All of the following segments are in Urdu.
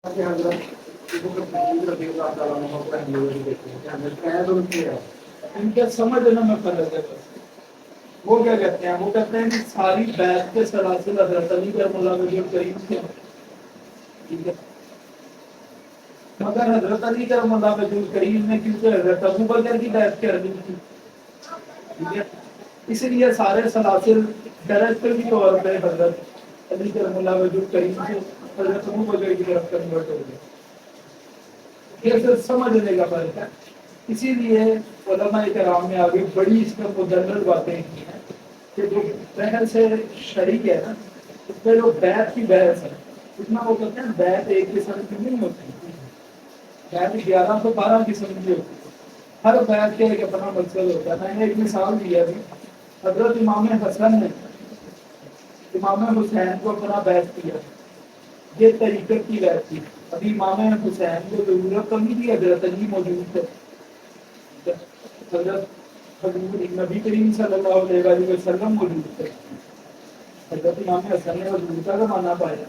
کہ حضرت رضی اللہ تعالیٰ عنہ کو دیکھتے ہیں کہ ہمیں قید ان کی ہے ان کے سمجھنے میں فرق ہے بس وہ کیا کہتے ہیں کہ ساری بیت کے سلاسل حضرت علی کرم اللہ وجہ کریم سے ٹھیک ہے مگر حضرت علی کرم اللہ وجہ کریم نے کیونکہ حضرت ابو بکر کی بیت کر دی تھی ٹھیک ہے اسی لیے سارے سلاسل ڈائریکٹر کی طور پہ حضرت علی کرم اللہ وجہ کریم سے حضرت ابو بکر کی طرف کنورٹ ہو گئے یہ صرف سمجھنے کا فرق ہے اسی لیے علماء کرام نے آگے بڑی اس میں مدلل باتیں کی ہیں کہ جو بحث سے شریک ہے نا اس میں جو بیت کی بحث ہے اتنا وہ کہتے ہیں بیت ایک قسم کی نہیں ہوتی بیت 11 سے 12 قسم کی ہوتی ہے ہر بیت کے ایک اپنا مقصد ہوتا ہے میں نے ایک مثال دی ہے حضرت امام حسن نے امام حسین کو اپنا بیت کیا یہ طریقت کی بیت تھی ابھی امام حسین کو ضرورت تو نہیں تھی حضرت علی موجود تھے حضرت حضور نبی کریم صلی اللہ علیہ وسلم موجود تھے حضرت امام حسن نے حضور کا زمانہ پایا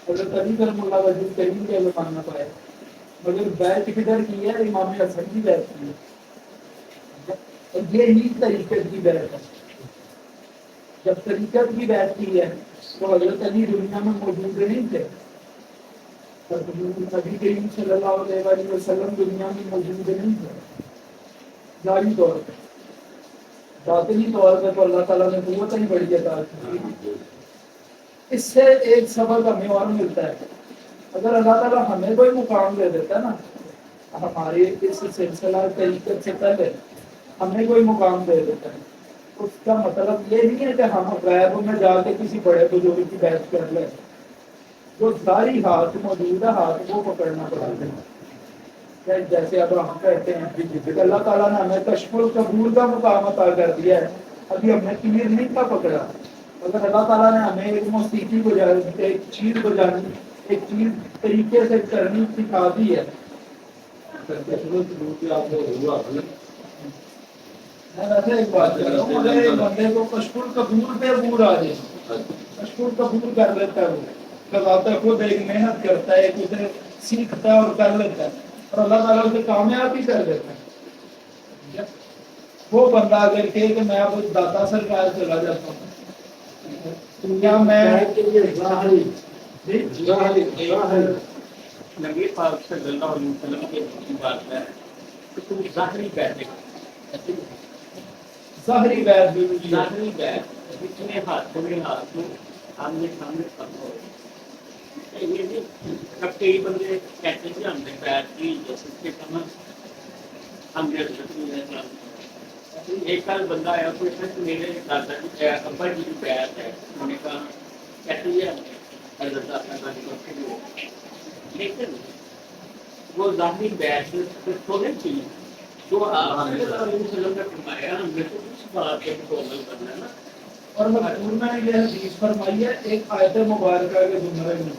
حضرت علی کرم اللہ وجہ کریم کا زمانہ پایا مگر بیت کدھر کی ہے امام حسن کی بیت کی ہے اور یہی طریقت کی بیت ہے جب طریقت کی بیت کی ہے تو حضرت علی دنیا میں موجود نہیں تھے نبی کریم صلی اللہ علیہ وسلم دنیا میں موجود نہیں تھے ظاہری طور پہ باطنی طور پہ تو اللہ تعالیٰ نے قوت ہی بڑی عطا کی اس سے ایک سبق ہمیں اور ملتا ہے اگر اللہ تعالیٰ ہمیں کوئی مقام دے دیتا ہے نا ہمارے اس سلسلہ طریقت سے پہلے ہمیں کوئی مقام دے دیتا ہے اس کا مطلب یہ نہیں ہے کہ ہم غیب میں جا کے کسی بڑے بزرگ کی بیعت کر لیں جو ساری ہاتھ موجود ہے ہاتھ وہ پکڑنا پڑتا ہے جیسے اب ہم کہتے ہیں کہ اللہ تعالیٰ نے ہمیں کشف القبول کا مقام عطا کر دیا ہے ابھی ہم نے تیر نہیں کا پکڑا اگر اللہ تعالیٰ نے ہمیں ایک موسیقی بجانی ایک چیز بجانی ایک چیز طریقے سے کرنی سکھا دی ہے ایسے ایک بات کر رہا ہوں مگر بندے کو کشف القبول پہ عبور آ جائے کشف القبول کر لیتا ہے وہ کہلاتا ہے خود ایک محنت کرتا ہے ایک اسے سیکھتا ہے اور کر لیتا ہے اور اللہ تعالیٰ اسے کامیاب بھی کر دیتا ہے وہ بندہ اگر کہ میں اب داتا سرکار چلا جاتا ہوں کیا میں نبی پاک صلی اللہ علیہ وسلم کی بات ہے کہ تم ظاہری بیعت ظاہری بیعت ظاہری بیعت اتنے ہاتھوں میں ہاتھوں آمنے سامنے کرو یہ بھی اب کئی بندے کہتے ہیں ہم نے بیعت کی جیسے کہ ہم نے ایک سال بندہ آیا کوئی میرے دادا کی ابا جی کی بیعت ہے انہوں نے کہا کہتے ہیں حضرت لیکن وہ ظاہری بیعت تھوڑی چیز جو آپ صلی اللہ علیہ وسلم نے فرمایا ہم نے تو اس بات کے عمل کرنا ہے نا اور مذکور میں یہ حدیث فرمائی ہے ایک آیت مبارکہ کے زمرے میں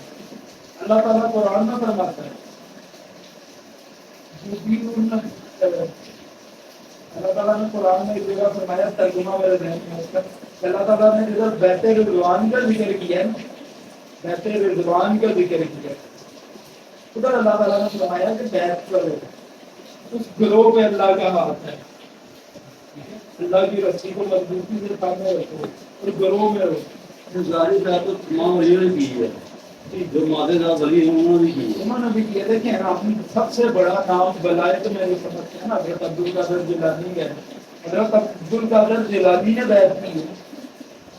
اللہ تعالیٰ قرآن میں فرماتا ہے اللہ تعالیٰ نے قرآن میں ایک جگہ فرمایا ترجمہ میرے ذہن میں اس کا اللہ تعالیٰ نے ادھر بیت رضوان کا ذکر کیا ہے بیت رضوان کا ذکر کیا ادھر اللہ تعالیٰ نے فرمایا کہ بیت کرو اس گروہ پہ اللہ کا ہاتھ ہے اللہ کی رسی کو مضبوطی سے تھامے رکھو اور گروہ میں رہو ظاہری بیعت تو تمام ولیوں نے کی ہے جو مادے دار ولی ہیں انہوں نے بھی کی ہے دیکھیں آپ سب سے بڑا نام ولایت میں جو سمجھتے ہیں نا حضرت عبد القادر جیلانی ہے حضرت عبد القادر جیلانی نے بیعت کی ہے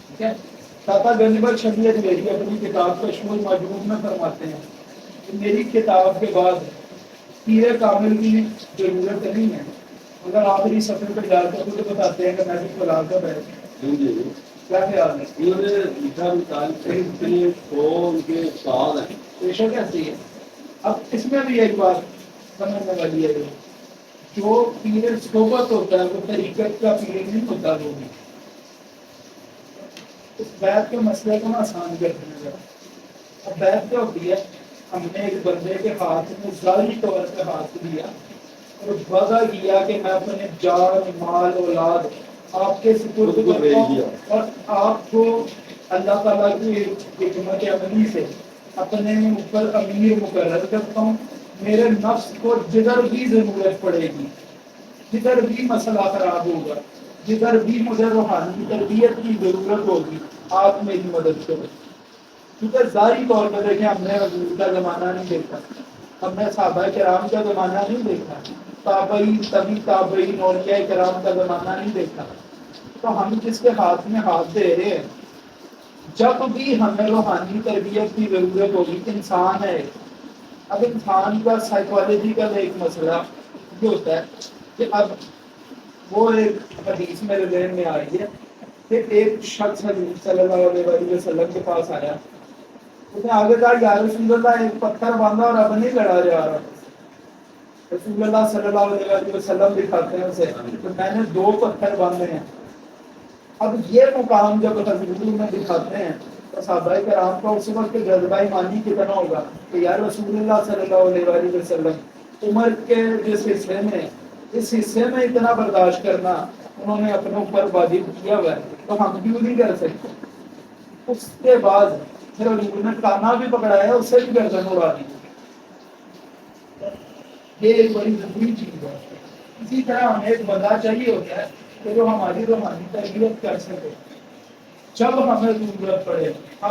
ٹھیک ہے داتا گنج بخش شبیر میری اپنی کتاب کشف المجموع میں فرماتے ہیں کہ میری کتاب کے بعد پیر کامل کی ضرورت نہیں ہے اگر آخری سفر پہ جا کر تو بتاتے ہیں کہ میں بھی فلاں کا بیعت کیا خیال ہے انہوں نے لکھا مطالب ان کے استاد ہیں پیشہ کیسی ہے اب اس میں بھی ایک بات سمجھنے والی ہے جو پیر صحبت ہوتا ہے وہ طریقت کا پیر نہیں ہوتا وہ بھی اس بیعت کے مسئلے کو آسان کر دینا ذرا اب بیعت کیا ہوتی ہے ہم نے ایک بندے کے ہاتھ میں ظاہری طور پہ ہاتھ دیا اور وعدہ کیا کہ میں اپنے جان مال اولاد آپ کے سپرد کرتا ہوں اور آپ کو اللہ تعالیٰ کی حکمت عملی سے اپنے اوپر امیر مقرر کرتا ہوں، میرے نفس کو جدھر بھی ضرورت پڑے گی، جدھر بھی مسئلہ خراب ہوگا، جدھر بھی مجھے روحانی تربیت کی ضرورت ہوگی، آپ میری مدد کریں۔ کیونکہ ظاہری طور پر دیکھیں ہم نے حضور کا زمانہ نہیں دیکھا، ہم نے صحابہ کرام کا زمانہ نہیں دیکھا، تابعین اولیاء کرام کا زمانہ نہیں دیکھا، تو ہم جس کے ہاتھ میں ہاتھ دے رہے ہیں، جب بھی ہمیں روحانی تربیت کی ضرورت ہوگی، انسان ہے۔ اب انسان کا سائیکالوجیکل ایک مسئلہ یہ ہوتا ہے کہ اب وہ ایک حدیث میرے ذہن میں آئی ہے کہ ایک شخص حضور صلی اللہ علیہ وسلم کے پاس آیا، اس نے آگے کہا یا رسول اللہ ایک پتھر باندھا اور اب نہیں لڑا جا رہا۔ رسول اللہ صلی اللہ علیہ وسلم دکھاتے ہیں اسے کہ میں نے 2 پتھر باندھے ہیں۔ اب یہ مقام جب حضور میں دکھاتے ہیں تو صحابہ کرام کو اس وقت جذبہ ایمانی کتنا ہوگا کہ یار رسول اللہ صلی اللہ علیہ وسلم عمر کے جس حصے میں، اس حصے میں اتنا برداشت کرنا انہوں نے اپنے اوپر واجب کیا ہوا ہے، تو ہم کیوں نہیں کر سکتے؟ اس کے بعد پھر حضور نے کانا بھی پکڑایا، اس سے بھی گردن اڑا دی۔ یہ ایک بڑی ضروری چیز ہے۔ اسی طرح ہمیں ایک بندہ چاہیے ہوتا ہے کہ جو ہماری روحانی تربیت کر سکے جب ہمیں ضرورت پڑے۔ ہم